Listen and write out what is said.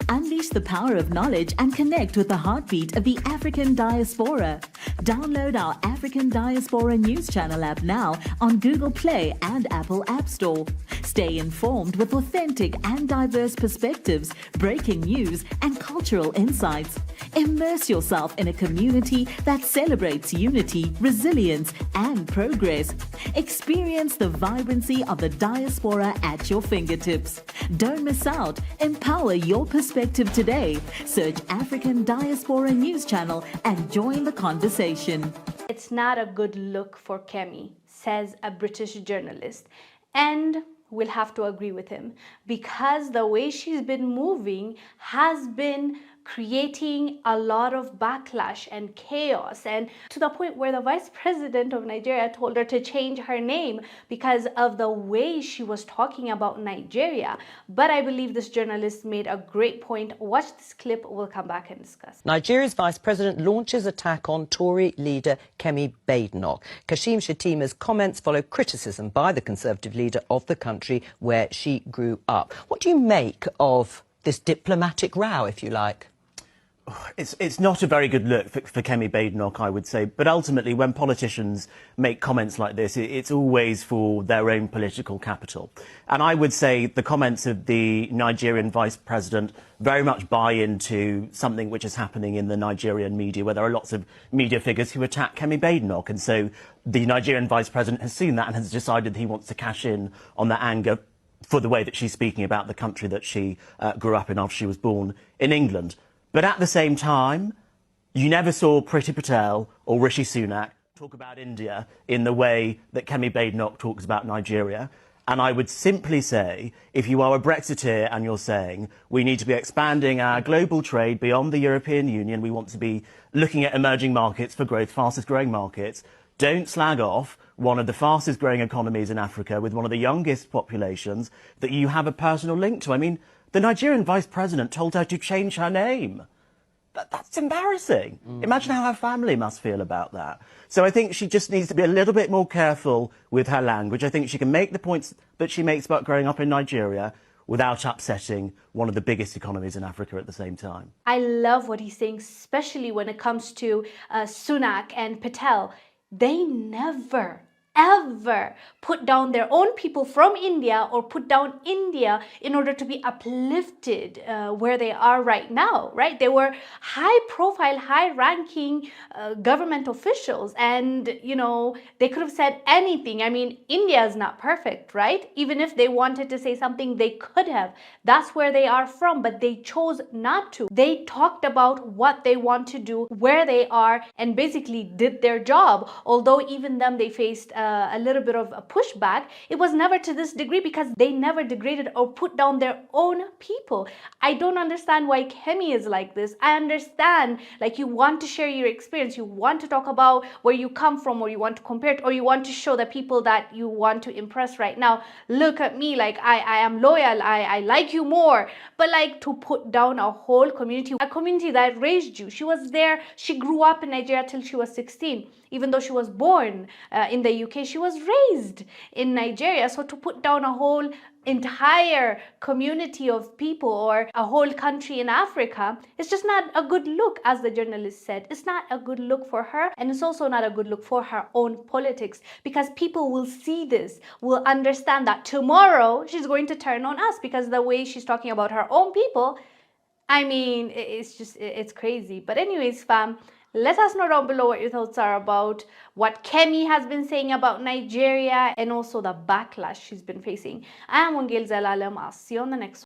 Unleash the power of knowledge and connect with the heartbeat of the African diaspora. Download our African Diaspora News Channel app now on Google Play and Apple App Store. Stay informed with authentic and diverse perspectives, breaking news, and cultural insights. Immerse yourself in a community that celebrates unity, resilience, and progress. Experience the vibrancy of the diaspora at your fingertips. Don't miss out. Empower your perspective today. Search African Diaspora News Channel and join the conversation. It's not a good look for Kemi, says a British journalist. And we'll have to agree with him, because the way she's been moving has been creating a lot of backlash and chaos, and to the point where the vice president of Nigeria told her to change her name because of the way she was talking about Nigeria. But I believe this journalist made a great point. Watch this clip, we'll come back and discuss. Nigeria's vice president launches attack on Tory leader Kemi Badenoch. Kashim Shettima's comments follow criticism by the Conservative leader of the country where she grew up. What do you make of this diplomatic row, if you like? It's not a very good look for Kemi Badenoch, I would say. But ultimately, when politicians make comments like this, it's always for their own political capital. And I would say the comments of the Nigerian vice president very much buy into something which is happening in the Nigerian media, where there are lots of media figures who attack Kemi Badenoch. And so the Nigerian vice president has seen that and has decided that he wants to cash in on that anger for the way that she's speaking about the country that she grew up in after she was born in England. But at the same time, you never saw Priti Patel or Rishi Sunak talk about India in the way that Kemi Badenoch talks about Nigeria. And I would simply say, if you are a Brexiteer and you're saying we need to be expanding our global trade beyond the European Union, we want to be looking at emerging markets for growth, fastest growing markets, don't slag off one of the fastest growing economies in Africa with one of the youngest populations that you have a personal link to. I mean, the Nigerian vice president told her to change her name. That's embarrassing. Imagine how her family must feel about that. So I think she just needs to be a little bit more careful with her language. I think she can make the points that she makes about growing up in Nigeria without upsetting one of the biggest economies in Africa at the same time. I love what he's saying, especially when it comes to Sunak and Patel. They never ever put down their own people from India or put down India in order to be uplifted where they are right now, right? They were high profile, high ranking government officials, and you know, they could have said anything. I mean, India is not perfect, right? Even if they wanted to say something, they could have. That's where they are from, but they chose not to. They talked about what they want to do, where they are, and basically did their job. Although even them, they faced a little bit of a pushback, it was never to this degree because they never degraded or put down their own people. I don't understand why Kemi is like this. I understand, like, you want to share your experience, you want to talk about where you come from, or you want to compare it, or you want to show the people that you want to impress right now, look at me, like I am loyal, I like you more. But like, to put down a whole community, a community that raised you. She was there, she grew up in Nigeria till she was 16. Even though she was born in the UK, she was raised in Nigeria. So to put down a whole entire community of people or a whole country in Africa, it's just not a good look, as the journalist said. It's not a good look for her, and it's also not a good look for her own politics, because people will see this, will understand that tomorrow she's going to turn on us, because the way she's talking about her own people, I mean, it's crazy. But anyways, fam, let us know down below what your thoughts are about what Kemi has been saying about Nigeria and also the backlash she's been facing. I am Wongel Zelalem. I'll see you on the next one.